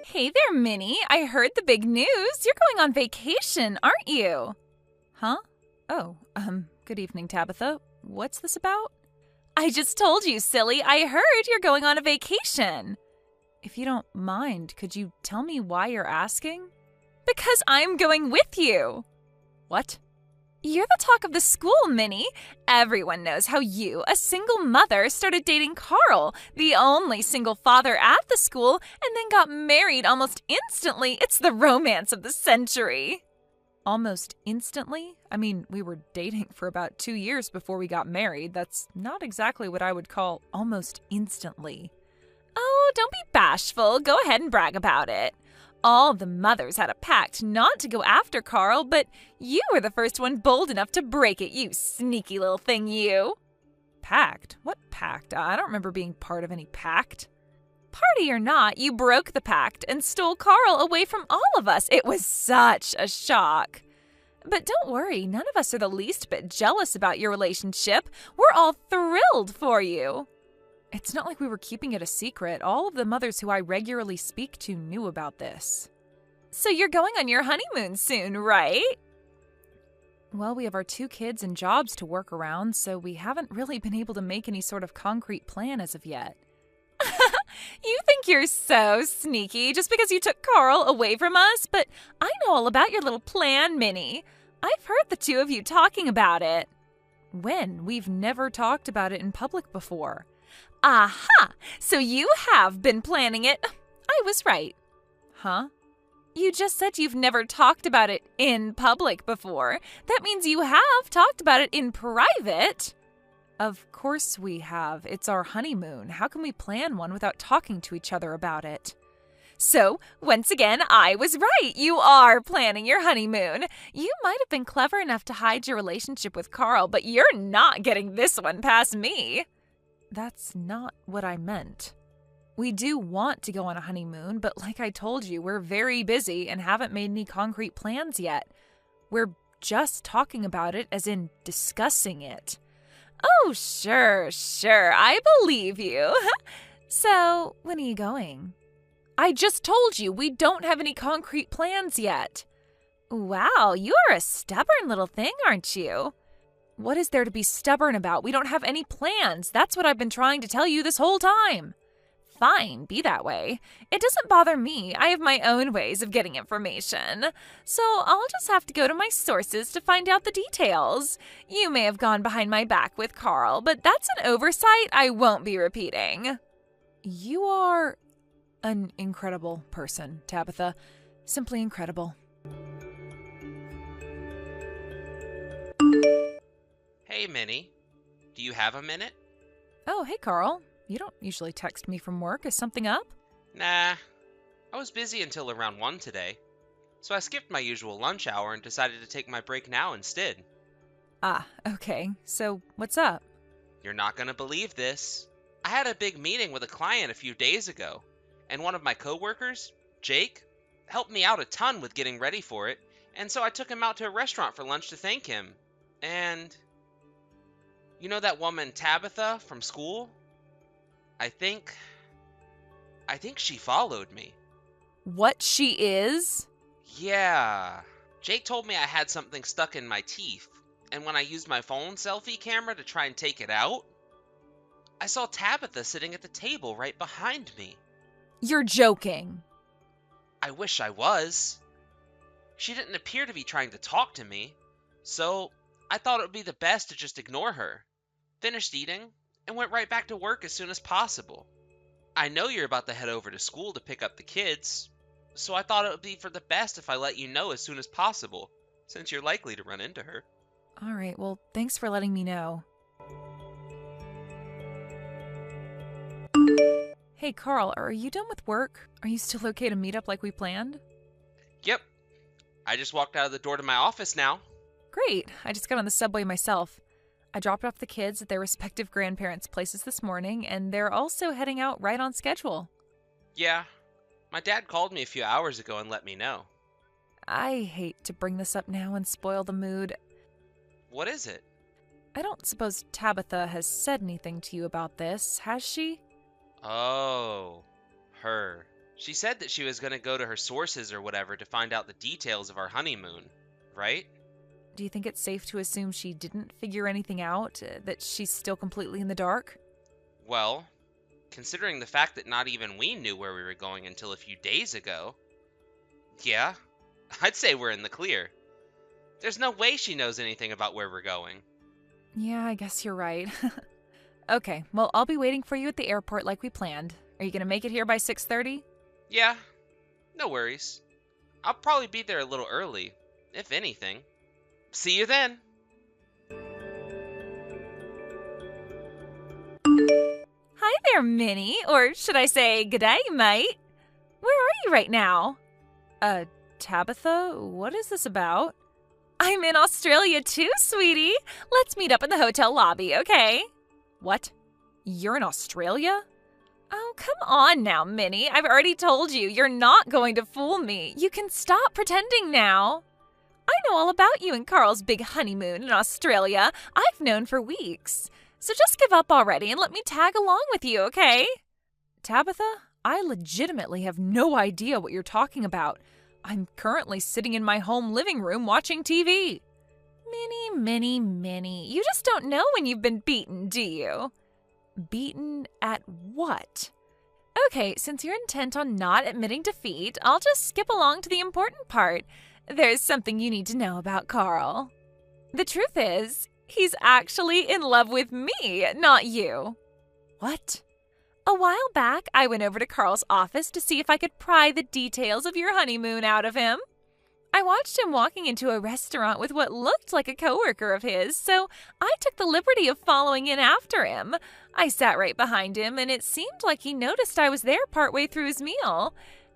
Hey there, Minnie. I heard the big news. You're going on vacation, aren't you? Huh? Oh, good evening, Tabitha. What's this about? I just told you, silly. I heard you're going on a vacation. If you don't mind, could you tell me why you're asking? Because I'm going with you. What? You're the talk of the school, Minnie. Everyone knows how you, a single mother, started dating Carl, the only single father at the school, and then got married almost instantly. It's the romance of the century. Almost instantly? I mean, we were dating for about 2 years before we got married. That's not exactly what I would call almost instantly. Oh, don't be bashful. Go ahead and brag about it. All the mothers had a pact not to go after Carl, but you were the first one bold enough to break it, you sneaky little thing, you. Pact? What pact? I don't remember being part of any pact. Party or not, you broke the pact and stole Carl away from all of us. It was such a shock. But don't worry, none of us are the least bit jealous about your relationship. We're all thrilled for you. It's not like we were keeping it a secret. All of the mothers who I regularly speak to knew about this. So you're going on your honeymoon soon, right? Well, we have our 2 kids and jobs to work around, so we haven't really been able to make any sort of concrete plan as of yet. You think you're so sneaky just because you took Carl away from us, but I know all about your little plan, Minnie. I've heard the 2 of you talking about it. When? We've never talked about it in public before. Aha! So you have been planning it. I was right. Huh? You just said you've never talked about it in public before. That means you have talked about it in private. Of course we have. It's our honeymoon. How can we plan one without talking to each other about it? So, once again, I was right. You are planning your honeymoon. You might have been clever enough to hide your relationship with Carl, but you're not getting this one past me. That's not what I meant. We do want to go on a honeymoon, but like I told you, we're very busy and haven't made any concrete plans yet. We're just talking about it, as in discussing it. Oh, sure, I believe you. So, when are you going? I just told you we don't have any concrete plans yet. Wow, you are a stubborn little thing, aren't you? What is there to be stubborn about? We don't have any plans. That's what I've been trying to tell you this whole time. Fine, be that way. It doesn't bother me. I have my own ways of getting information. So I'll just have to go to my sources to find out the details. You may have gone behind my back with Carl, but that's an oversight I won't be repeating. You are an incredible person, Tabitha. Simply incredible. Hey, Minnie. Do you have a minute? Oh, hey, Carl. You don't usually text me from work. Is something up? Nah. I was busy until around 1 today, so I skipped my usual lunch hour and decided to take my break now instead. Ah, okay. So, what's up? You're not gonna believe this. I had a big meeting with a client a few days ago, and one of my coworkers, Jake, helped me out a ton with getting ready for it, and so I took him out to a restaurant for lunch to thank him. And you know that woman Tabitha from school? I think she followed me. What she is? Yeah. Jake told me I had something stuck in my teeth, and when I used my phone selfie camera to try and take it out, I saw Tabitha sitting at the table right behind me. You're joking. I wish I was. She didn't appear to be trying to talk to me, so I thought it would be the best to just ignore her. Finished eating, and went right back to work as soon as possible. I know you're about to head over to school to pick up the kids, so I thought it would be for the best if I let you know as soon as possible, since you're likely to run into her. All right, well, thanks for letting me know. Hey, Carl, are you done with work? Are you still okay to meet up like we planned? Yep. I just walked out of the door to my office now. Great. I just got on the subway myself. I dropped off the kids at their respective grandparents' places this morning, and they're also heading out right on schedule. Yeah. My dad called me a few hours ago and let me know. I hate to bring this up now and spoil the mood. What is it? I don't suppose Tabitha has said anything to you about this, has she? Oh, her. She said that she was going to go to her sources or whatever to find out the details of our honeymoon, right? Do you think it's safe to assume she didn't figure anything out, that she's still completely in the dark? Well, considering the fact that not even we knew where we were going until a few days ago, yeah, I'd say we're in the clear. There's no way she knows anything about where we're going. Yeah, I guess you're right. Okay, well, I'll be waiting for you at the airport like we planned. Are you going to make it here by 6:30? Yeah, no worries. I'll probably be there a little early, if anything. See you then. Hi there, Minnie. Or should I say, g'day, mate. Where are you right now? Tabitha, what is this about? I'm in Australia too, sweetie. Let's meet up in the hotel lobby, okay? What? You're in Australia? Oh, come on now, Minnie. I've already told you, you're not going to fool me. You can stop pretending now. I know all about you and Carl's big honeymoon in Australia. I've known for weeks. So just give up already and let me tag along with you, okay? Tabitha, I legitimately have no idea what you're talking about. I'm currently sitting in my home living room watching TV. Minnie, you just don't know when you've been beaten, do you? Beaten at what? Okay, since you're intent on not admitting defeat, I'll just skip along to the important part. There's something you need to know about Carl. The truth is, he's actually in love with me, not you. What? A while back, I went over to Carl's office to see if I could pry the details of your honeymoon out of him. I watched him walking into a restaurant with what looked like a coworker of his, so I took the liberty of following in after him. I sat right behind him, and it seemed like he noticed I was there partway through his meal.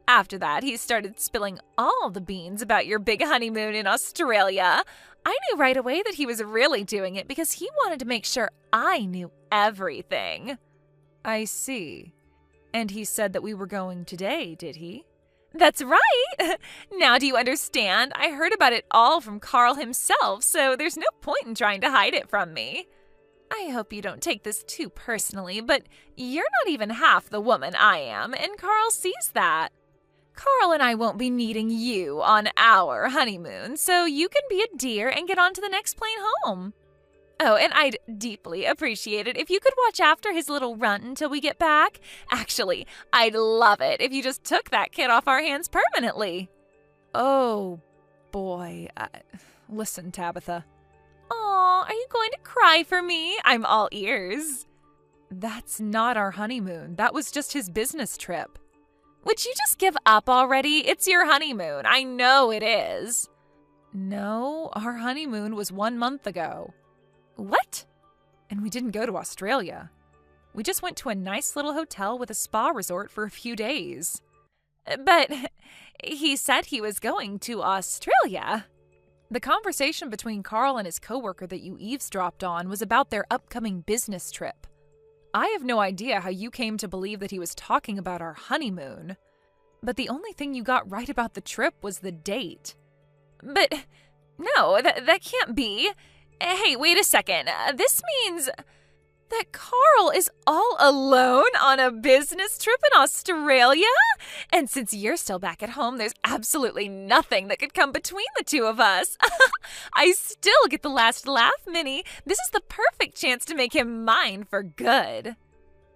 After that, he started spilling all the beans about your big honeymoon in Australia. I knew right away that he was really doing it because he wanted to make sure I knew everything. I see. And he said that we were going today, did he? That's right! Now do you understand? I heard about it all from Carl himself, so there's no point in trying to hide it from me. I hope you don't take this too personally, but you're not even half the woman I am, and Carl sees that. Carl and I won't be needing you on our honeymoon, so you can be a dear and get on to the next plane home. Oh, and I'd deeply appreciate it if you could watch after his little runt until we get back. Actually, I'd love it if you just took that kid off our hands permanently. Oh, boy. Listen, Tabitha. Aw, are you going to cry for me? I'm all ears. That's not our honeymoon. That was just his business trip. Would you just give up already? It's your honeymoon. I know it is. No, our honeymoon was 1 month ago. What? And we didn't go to Australia. We just went to a nice little hotel with a spa resort for a few days. But he said he was going to Australia. The conversation between Carl and his coworker that you eavesdropped on was about their upcoming business trip. I have no idea how you came to believe that he was talking about our honeymoon. But the only thing you got right about the trip was the date. But no, that can't be. Hey, wait a second. This means that Carl is all alone on a business trip in Australia? And since you're still back at home, there's absolutely nothing that could come between the two of us. I still get the last laugh, Minnie. This is the perfect chance to make him mine for good.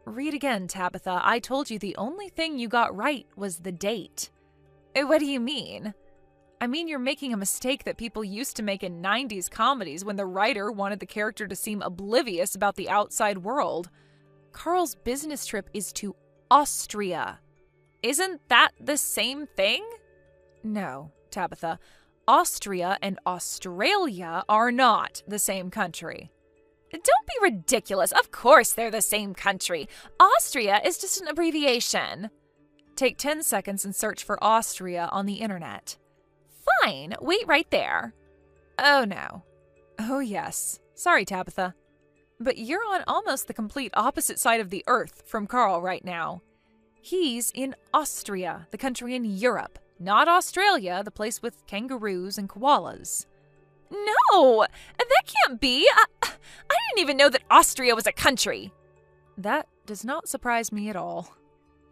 Read again, Tabitha. I told you the only thing you got right was the date. What do you mean? I mean, you're making a mistake that people used to make in 90s comedies when the writer wanted the character to seem oblivious about the outside world. Carl's business trip is to Austria. Isn't that the same thing? No, Tabitha. Austria and Australia are not the same country. Don't be ridiculous. Of course they're the same country. Austria is just an abbreviation. Take 10 seconds and search for Austria on the internet. Fine, wait right there. Oh no. Oh yes. Sorry, Tabitha. But you're on almost the complete opposite side of the earth from Carl right now. He's in Austria, the country in Europe, not Australia, the place with kangaroos and koalas. No, that can't be. I didn't even know that Austria was a country. That does not surprise me at all.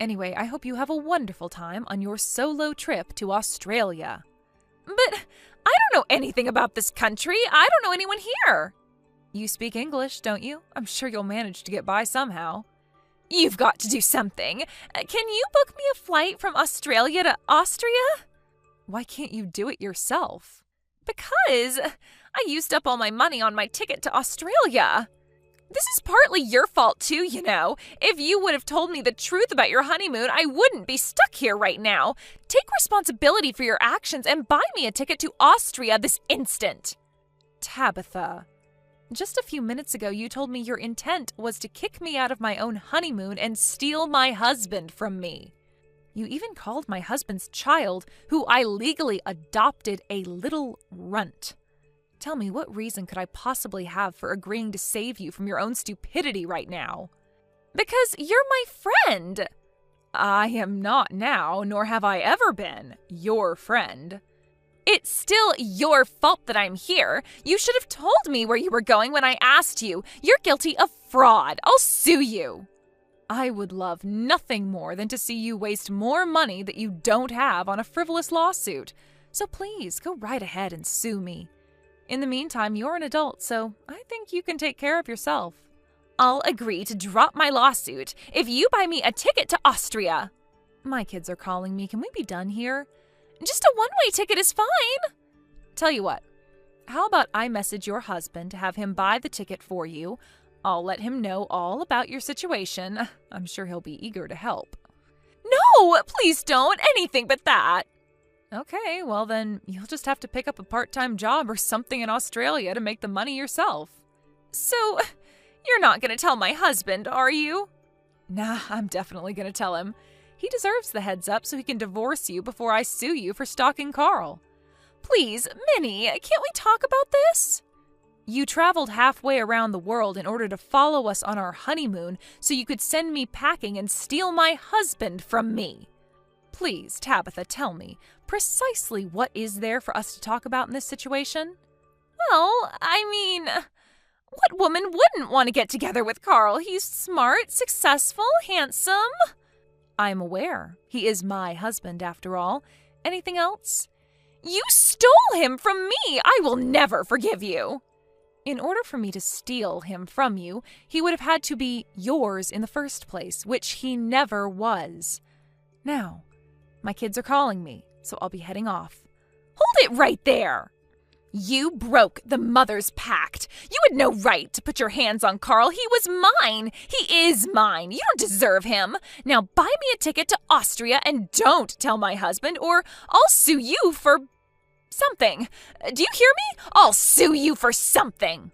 Anyway, I hope you have a wonderful time on your solo trip to Australia. But I don't know anything about this country. I don't know anyone here. You speak English, don't you? I'm sure you'll manage to get by somehow. You've got to do something. Can you book me a flight from Australia to Austria? Why can't you do it yourself? Because I used up all my money on my ticket to Australia. This is partly your fault too, you know. If you would have told me the truth about your honeymoon, I wouldn't be stuck here right now. Take responsibility for your actions and buy me a ticket to Austria this instant. Tabitha, just a few minutes ago you told me your intent was to kick me out of my own honeymoon and steal my husband from me. You even called my husband's child, who I legally adopted, a little runt. Tell me, what reason could I possibly have for agreeing to save you from your own stupidity right now? Because you're my friend. I am not now, nor have I ever been, your friend. It's still your fault that I'm here. You should have told me where you were going when I asked you. You're guilty of fraud. I'll sue you. I would love nothing more than to see you waste more money that you don't have on a frivolous lawsuit. So please, go right ahead and sue me. In the meantime, you're an adult, so I think you can take care of yourself. I'll agree to drop my lawsuit if you buy me a ticket to Austria. My kids are calling me. Can we be done here? Just a one-way ticket is fine. Tell you what, how about I message your husband to have him buy the ticket for you? I'll let him know all about your situation. I'm sure he'll be eager to help. No, please don't. Anything but that. Okay, well then, you'll just have to pick up a part-time job or something in Australia to make the money yourself. So, you're not going to tell my husband, are you? Nah, I'm definitely going to tell him. He deserves the heads up so he can divorce you before I sue you for stalking Carl. Please, Minnie, can't we talk about this? You traveled halfway around the world in order to follow us on our honeymoon so you could send me packing and steal my husband from me. Please, Tabitha, tell me, precisely what is there for us to talk about in this situation? Well, I mean, what woman wouldn't want to get together with Carl? He's smart, successful, handsome. I'm aware. He is my husband, after all. Anything else? You stole him from me. I will never forgive you. In order for me to steal him from you, he would have had to be yours in the first place, which he never was. Now, my kids are calling me, so I'll be heading off. Hold it right there! You broke the mother's pact. You had no right to put your hands on Carl. He was mine. He is mine. You don't deserve him. Now buy me a ticket to Austria and don't tell my husband or I'll sue you for something. Do you hear me? I'll sue you for something.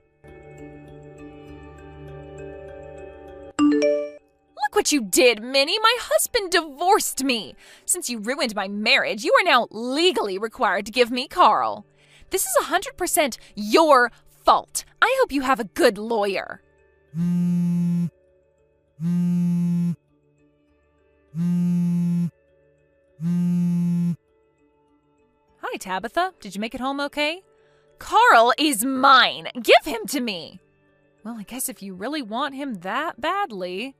Look what you did, Minnie. My husband divorced me. Since you ruined my marriage, you are now legally required to give me Carl. This is 100% your fault. I hope you have a good lawyer. Hi, Tabitha. Did you make it home okay? Carl is mine. Give him to me. Well, I guess if you really want him that badly.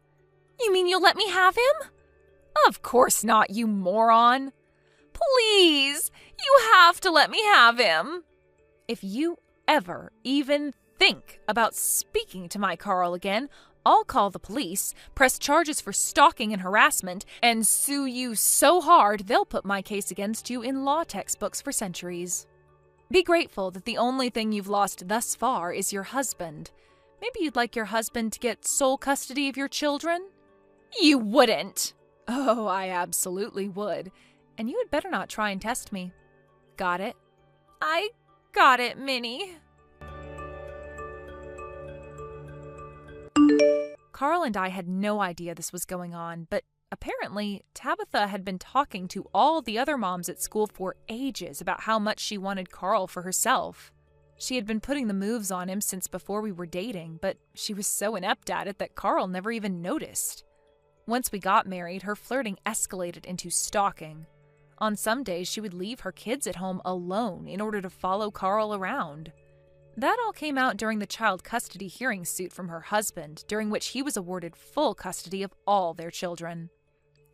You mean you'll let me have him? Of course not, you moron. Please, you have to let me have him. If you ever even think about speaking to my Carl again, I'll call the police, press charges for stalking and harassment, and sue you so hard they'll put my case against you in law textbooks for centuries. Be grateful that the only thing you've lost thus far is your husband. Maybe you'd like your husband to get sole custody of your children? You wouldn't. Oh, I absolutely would. And you had better not try and test me. Got it? I got it, Minnie. Carl and I had no idea this was going on, but apparently Tabitha had been talking to all the other moms at school for ages about how much she wanted Carl for herself. She had been putting the moves on him since before we were dating, but she was so inept at it that Carl never even noticed. Once we got married, her flirting escalated into stalking. On some days, she would leave her kids at home alone in order to follow Carl around. That all came out during the child custody hearing suit from her husband, during which he was awarded full custody of all their children.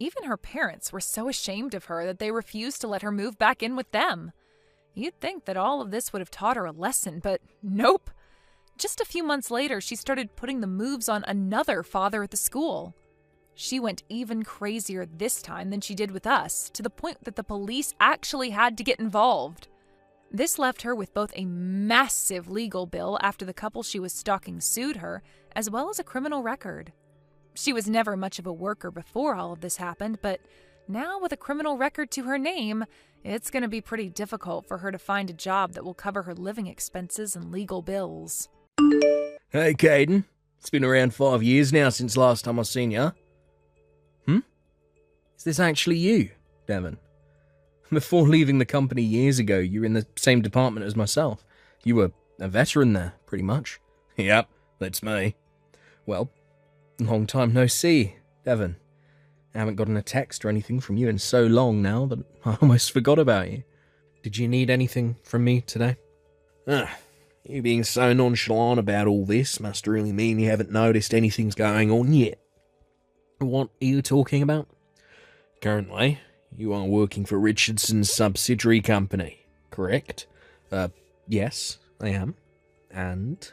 Even her parents were so ashamed of her that they refused to let her move back in with them. You'd think that all of this would have taught her a lesson, but nope. Just a few months later, she started putting the moves on another father at the school. She went even crazier this time than she did with us, to the point that the police actually had to get involved. This left her with both a massive legal bill after the couple she was stalking sued her, as well as a criminal record. She was never much of a worker before all of this happened, but now with a criminal record to her name, it's going to be pretty difficult for her to find a job that will cover her living expenses and legal bills. Hey, Caden. It's been around 5 years now since last time I seen ya. Is this actually you, Devon? Before leaving the company years ago, you were in the same department as myself. You were a veteran there, pretty much. Yep, that's me. Well, long time no see, Devon. I haven't gotten a text or anything from you in so long now that I almost forgot about you. Did you need anything from me today? You being so nonchalant about all this must really mean you haven't noticed anything's going on yet. What are you talking about? Currently, you are working for Richardson's subsidiary company, correct? Yes, I am. And?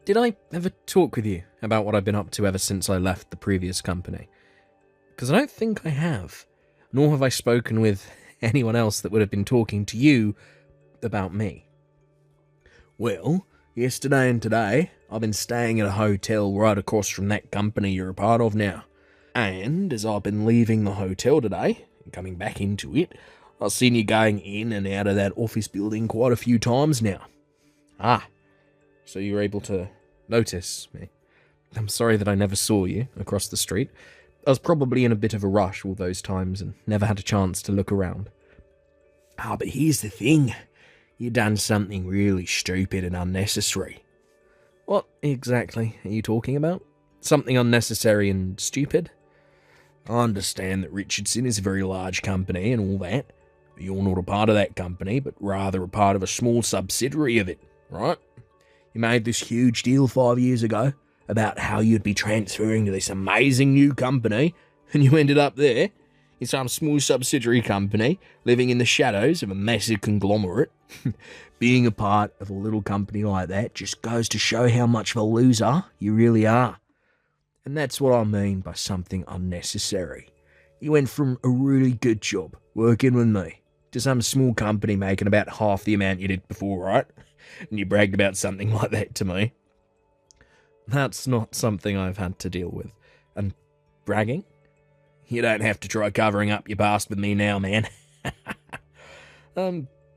Did I ever talk with you about what I've been up to ever since I left the previous company? Because I don't think I have, nor have I spoken with anyone else that would have been talking to you about me. Well, yesterday and today, I've been staying at a hotel right across from that company you're a part of now. And as I've been leaving the hotel today, and coming back into it, I've seen you going in and out of that office building quite a few times now. So you were able to notice me. I'm sorry that I never saw you across the street. I was probably in a bit of a rush all those times and never had a chance to look around. But here's the thing. You done something really stupid and unnecessary. What exactly are you talking about? Something unnecessary and stupid? I understand that Richardson is a very large company and all that, but you're not a part of that company, but rather a part of a small subsidiary of it, right? You made this huge deal 5 years ago about how you'd be transferring to this amazing new company, and you ended up there, in some small subsidiary company, living in the shadows of a massive conglomerate. Being a part of a little company like that just goes to show how much of a loser you really are. And that's what I mean by something unnecessary. You went from a really good job working with me to some small company making about half the amount you did before, right? And you bragged about something like that to me. That's not something I've had to deal with. And bragging? You don't have to try covering up your past with me now, man.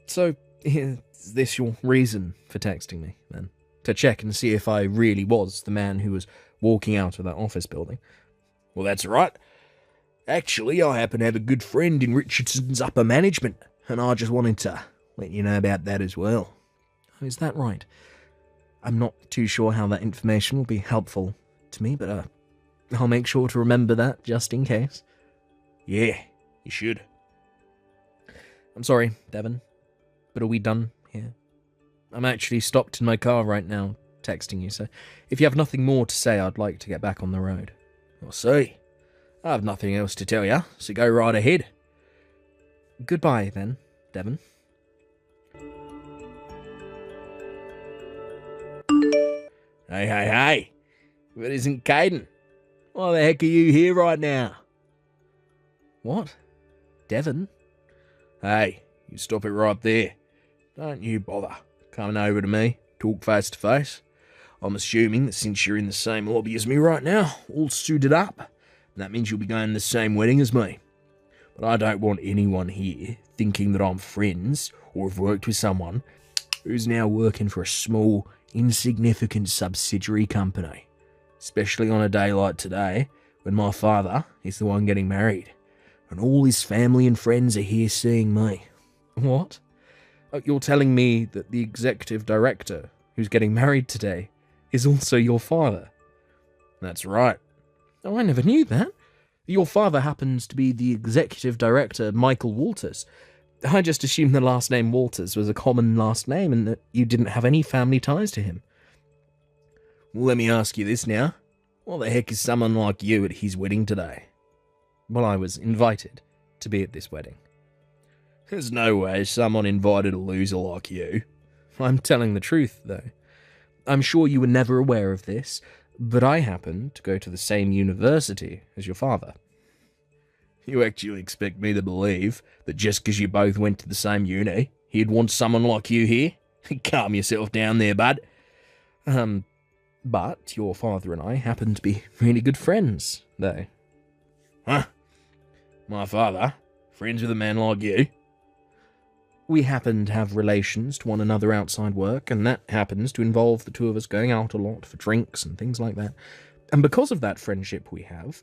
So, is this your reason for texting me, then? To check and see if I really was the man who was walking out of that office building? Well, that's right. Actually, I happen to have a good friend in Richardson's upper management, and I just wanted to let you know about that as well. Oh, is that right? I'm not too sure how that information will be helpful to me, but I'll make sure to remember that just in case. Yeah, you should. I'm sorry, Devon, but are we done here? I'm actually stopped in my car right now, texting you, so if you have nothing more to say, I'd like to get back on the road. I'll see. I have nothing else to tell you, so go right ahead. Goodbye, then, Devon. Hey, if it isn't Caden, why the heck are you here right now? What? Devon? Hey, you stop it right there. Don't you bother coming over to me, talk face to face. I'm assuming that since you're in the same lobby as me right now, all suited up, that means you'll be going to the same wedding as me. But I don't want anyone here thinking that I'm friends or have worked with someone who's now working for a small, insignificant subsidiary company. Especially on a day like today, when my father is the one getting married, and all his family and friends are here seeing me. What? You're telling me that the executive director who's getting married today is also your father? That's right. Oh, I never knew that. Your father happens to be the executive director, Michael Walters. I just assumed the last name Walters was a common last name and that you didn't have any family ties to him. Well, let me ask you this now. What the heck is someone like you at his wedding today? Well, I was invited to be at this wedding. There's no way someone invited a loser like you. I'm telling the truth, though. I'm sure you were never aware of this, but I happen to go to the same university as your father. You actually expect me to believe that just because you both went to the same uni, he'd want someone like you here? Calm yourself down there, bud. But your father and I happen to be really good friends, though. Huh? My father? Friends with a man like you? We happen to have relations to one another outside work, and that happens to involve the two of us going out a lot for drinks and things like that. And because of that friendship we have,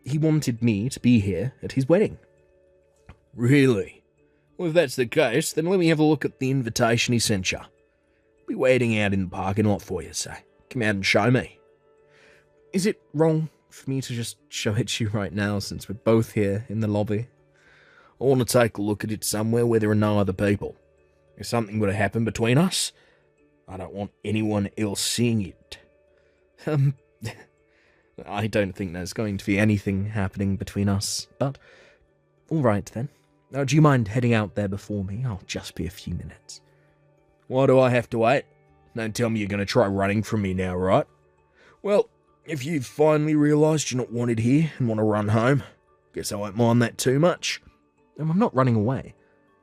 he wanted me to be here at his wedding. Really? Well, if that's the case, then let me have a look at the invitation he sent you. I'll be waiting out in the parking lot for you, so come out and show me. Is it wrong for me to just show it to you right now, since we're both here in the lobby? I want to take a look at it somewhere where there are no other people. If something were to happen between us, I don't want anyone else seeing it. I don't think there's going to be anything happening between us, but all right then. Do you mind heading out there before me? I'll just be a few minutes. Why do I have to wait? Don't tell me you're going to try running from me now, right? Well, if you've finally realised you're not wanted here and want to run home, guess I won't mind that too much. I'm not running away.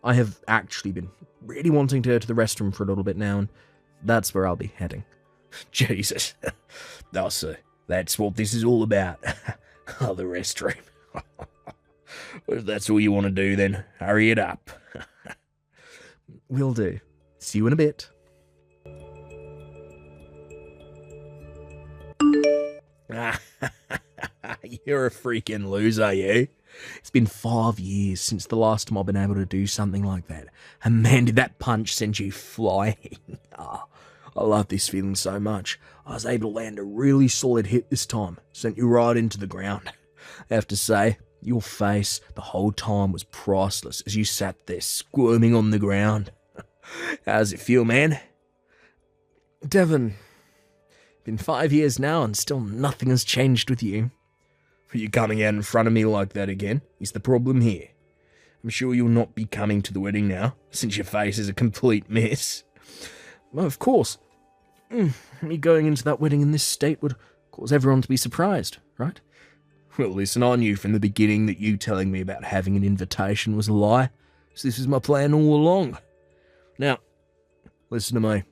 I have actually been really wanting to go to the restroom for a little bit now, and that's where I'll be heading. Jesus. I see. That's what this is all about. Oh, the restroom. Well, if that's all you want to do, then hurry it up. Will do. See you in a bit. You're a freaking loser, you. It's been 5 years since the last time I've been able to do something like that. And man, did that punch send you flying. Oh, I love this feeling so much. I was able to land a really solid hit this time. Sent you right into the ground. I have to say, your face the whole time was priceless as you sat there squirming on the ground. How does it feel, man? Devon, been 5 years now and still nothing has changed with you. Are you coming out in front of me like that again? Is the problem here? I'm sure you'll not be coming to the wedding now, since your face is a complete mess. Well, of course. Me going into that wedding in this state would cause everyone to be surprised, right? Well, listen, I knew from the beginning that you telling me about having an invitation was a lie, so this was my plan all along. Now, listen to me.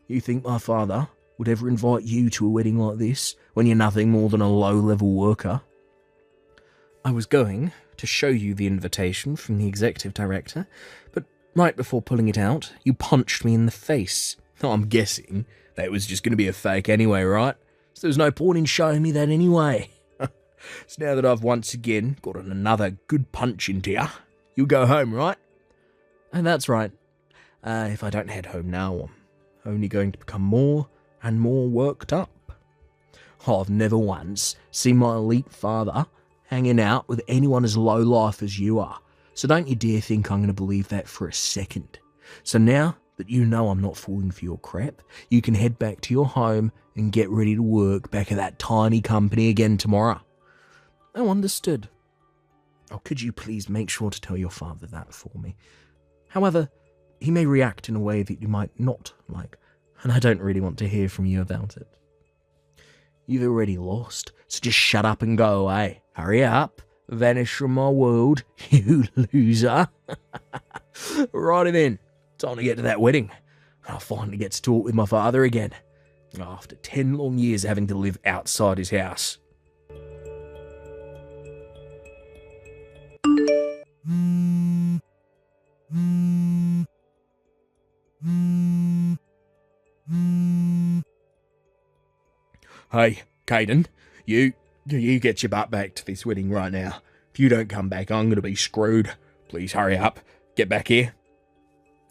You think my father would ever invite you to a wedding like this when you're nothing more than a low-level worker? I was going to show you the invitation from the executive director, but right before pulling it out, you punched me in the face. I'm guessing that was just going to be a fake anyway, right? So there's no point in showing me that anyway. So now that I've once again gotten another good punch into you, you'll go home, right? And that's right. If I don't head home now, I'm only going to become more and more worked up. I've never once seen my elite father hanging out with anyone as low-life as you are, so don't you dare think I'm going to believe that for a second. So now that you know I'm not falling for your crap, you can head back to your home and get ready to work back at that tiny company again tomorrow. Oh, understood. Oh, could you please make sure to tell your father that for me? However, he may react in a way that you might not like, and I don't really want to hear from you about it. You've already lost, so just shut up and go away. Hurry up, vanish from my world, you loser. Righty then, time to get to that wedding. I'll finally get to talk with my father again, after 10 long years having to live outside his house. Hey, Caden, you get your butt back to this wedding right now. If you don't come back, I'm going to be screwed. Please hurry up. Get back here.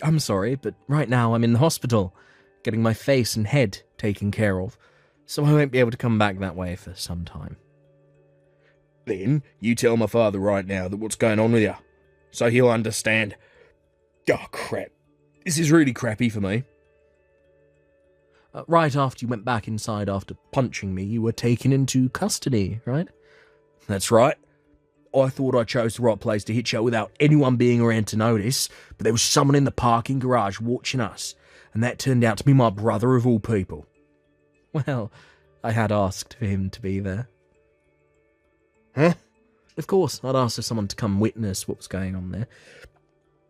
I'm sorry, but right now I'm in the hospital, getting my face and head taken care of, so I won't be able to come back that way for some time. Then you tell my father right now that what's going on with you, so he'll understand. Oh, crap. This is really crappy for me. Right after you went back inside after punching me, you were taken into custody, right? That's right. I thought I chose the right place to hitch up without anyone being around to notice, but there was someone in the parking garage watching us, and that turned out to be my brother of all people. Well, I had asked for him to be there. Huh? Of course, I'd asked for someone to come witness what was going on there.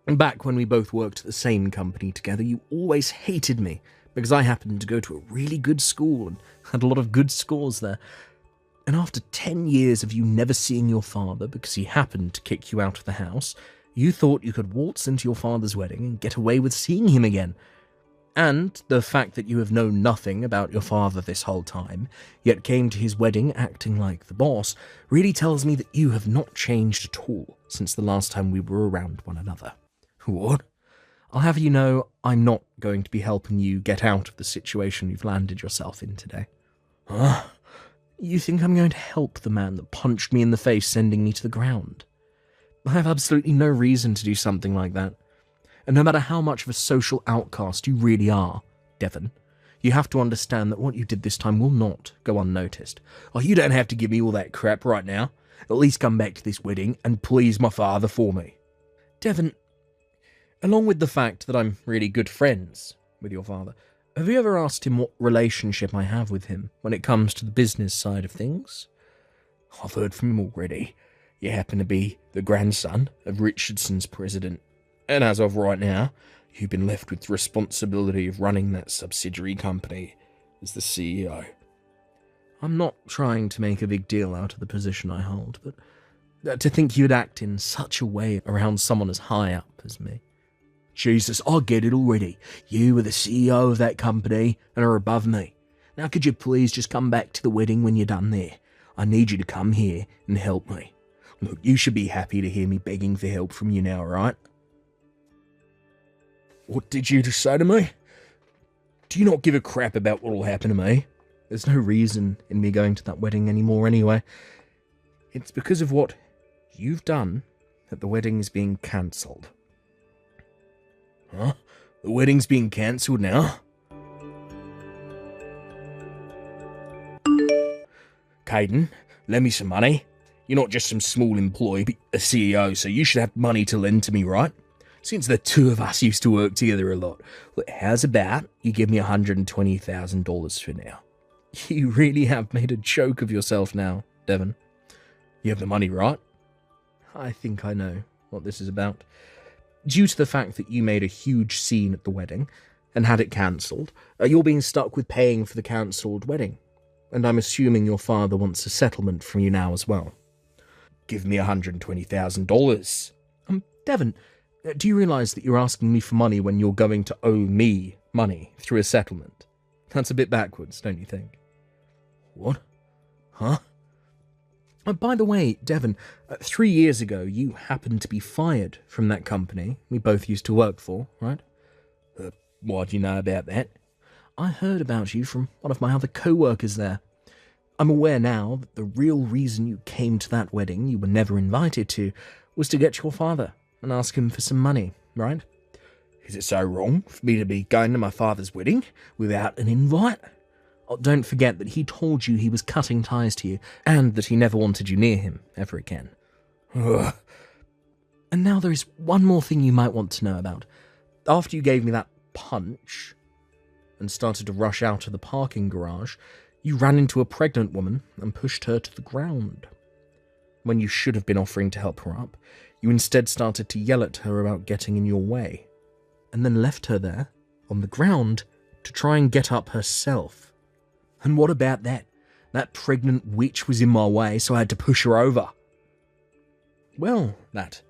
And back when we both worked at the same company together, you always hated me because I happened to go to a really good school and had a lot of good scores there. And after 10 years of you never seeing your father because he happened to kick you out of the house, you thought you could waltz into your father's wedding and get away with seeing him again. And the fact that you have known nothing about your father this whole time, yet came to his wedding acting like the boss, really tells me that you have not changed at all since the last time we were around one another. What? I'll have you know I'm not going to be helping you get out of the situation you've landed yourself in today. Huh? You think I'm going to help the man that punched me in the face, sending me to the ground? I have absolutely no reason to do something like that. And no matter how much of a social outcast you really are, Devon, you have to understand that what you did this time will not go unnoticed. Oh, you don't have to give me all that crap right now. At least come back to this wedding and please my father for me. Devon, along with the fact that I'm really good friends with your father, have you ever asked him what relationship I have with him when it comes to the business side of things? I've heard from him already. You happen to be the grandson of Richardson's president. And as of right now, you've been left with the responsibility of running that subsidiary company as the CEO. I'm not trying to make a big deal out of the position I hold, but to think you'd act in such a way around someone as high up as me. Jesus, I get it already. You are the CEO of that company and are above me. Now could you please just come back to the wedding when you're done there? I need you to come here and help me. Look, you should be happy to hear me begging for help from you now, right? What did you just say to me? Do you not give a crap about what will happen to me? There's no reason in me going to that wedding anymore anyway. It's because of what you've done that the wedding is being cancelled. Huh? The wedding's being cancelled now? Caden, lend me some money. You're not just some small employee, but a CEO, so you should have money to lend to me, right? Since the two of us used to work together a lot. Look, how's about you give me $120,000 for now? You really have made a joke of yourself now, Devon. You have the money, right? I think I know what this is about. Due to the fact that you made a huge scene at the wedding and had it cancelled, you're being stuck with paying for the cancelled wedding. And I'm assuming your father wants a settlement from you now as well. Give me $120,000. Devon, do you realise that you're asking me for money when you're going to owe me money through a settlement? That's a bit backwards, don't you think? What? Huh? By the way, Devon, 3 years ago you happened to be fired from that company we both used to work for, right? Why do you know about that? I heard about you from one of my other co-workers there. I'm aware now that the real reason you came to that wedding you were never invited to was to get your father and ask him for some money, right? Is it so wrong for me to be going to my father's wedding without an invite? Oh, don't forget that he told you he was cutting ties to you and that he never wanted you near him ever again. Ugh. And now there is one more thing you might want to know about. After you gave me that punch and started to rush out of the parking garage, you ran into a pregnant woman and pushed her to the ground. When you should have been offering to help her up, you instead started to yell at her about getting in your way, and then left her there, on the ground, to try and get up herself. And what about that? That pregnant witch was in my way, so I had to push her over. Well, that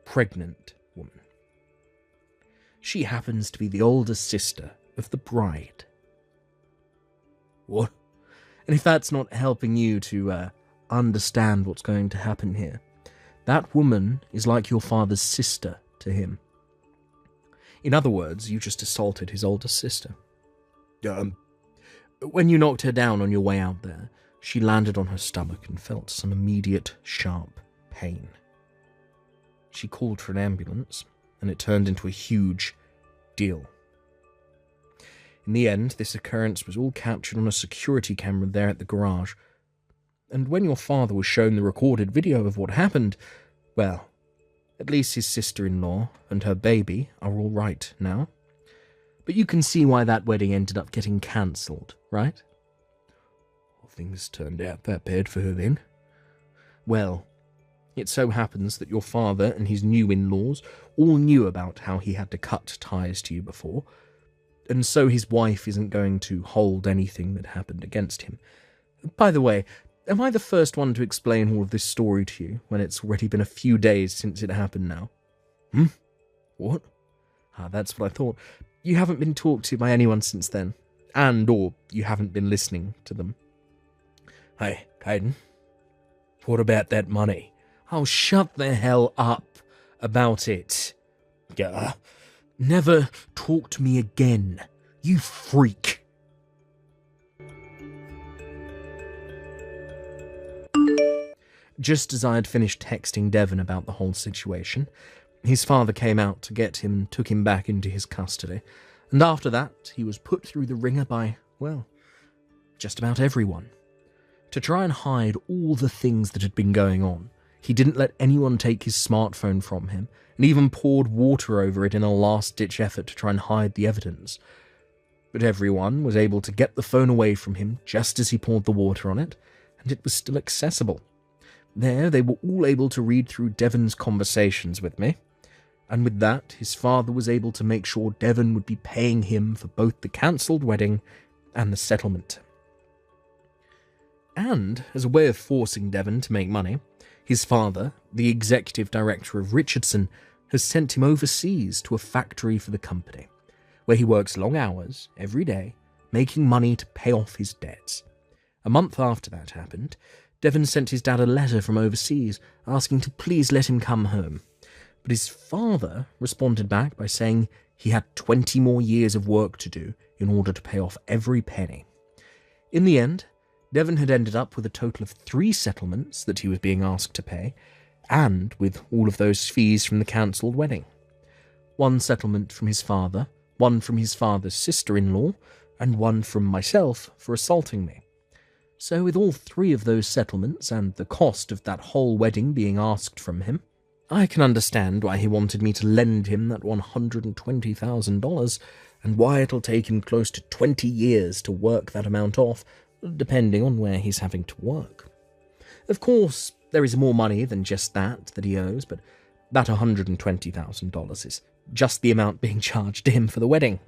pregnant woman. She happens to be the older sister of the bride. What? And if that's not helping you to understand what's going to happen here, that woman is like your father's sister to him. In other words, you just assaulted his older sister. When you knocked her down on your way out there, she landed on her stomach and felt some immediate, sharp pain. She called for an ambulance, and it turned into a huge deal. In the end, this occurrence was all captured on a security camera there at the garage. And when your father was shown the recorded video of what happened, well, at least his sister-in-law and her baby are all right now. But you can see why that wedding ended up getting cancelled, right? Well, things turned out that bad for her then. Well, it so happens that your father and his new in-laws all knew about how he had to cut ties to you before, and so his wife isn't going to hold anything that happened against him. By the way, am I the first one to explain all of this story to you when it's already been a few days since it happened now? What? That's what I thought. You haven't been talked to by anyone since then, or you haven't been listening to them. Hey, Caden, what about that money? Oh, shut the hell up about it. Never talk to me again, you freak. Just as I had finished texting Devon about the whole situation, his father came out to get him and took him back into his custody, and after that he was put through the ringer by, well, just about everyone. To try and hide all the things that had been going on, he didn't let anyone take his smartphone from him, and even poured water over it in a last-ditch effort to try and hide the evidence. But everyone was able to get the phone away from him just as he poured the water on it, and it was still accessible. There, they were all able to read through Devon's conversations with me, and with that, his father was able to make sure Devon would be paying him for both the cancelled wedding and the settlement. And, as a way of forcing Devon to make money, his father, the executive director of Richardson, has sent him overseas to a factory for the company, where he works long hours every day, making money to pay off his debts. A month after that happened, Devon sent his dad a letter from overseas asking to please let him come home. But his father responded back by saying he had 20 more years of work to do in order to pay off every penny. In the end, Devon had ended up with a total of 3 settlements that he was being asked to pay, and with all of those fees from the cancelled wedding. 1 settlement from his father, 1 from his father's sister-in-law, and 1 from myself for assaulting me. So with all 3 of those settlements and the cost of that whole wedding being asked from him, I can understand why he wanted me to lend him that $120,000, and why it'll take him close to 20 years to work that amount off, depending on where he's having to work. Of course, there is more money than just that he owes, but that $120,000 is just the amount being charged to him for the wedding.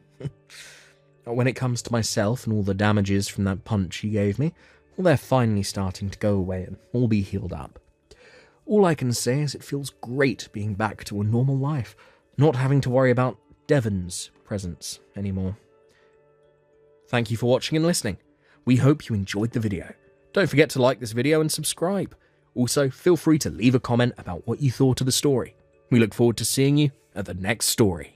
When it comes to myself and all the damages from that punch he gave me, well, they're finally starting to go away and all be healed up. All I can say is it feels great being back to a normal life, not having to worry about Devon's presence anymore. Thank you for watching and listening. We hope you enjoyed the video. Don't forget to like this video and subscribe. Also, feel free to leave a comment about what you thought of the story. We look forward to seeing you at the next story.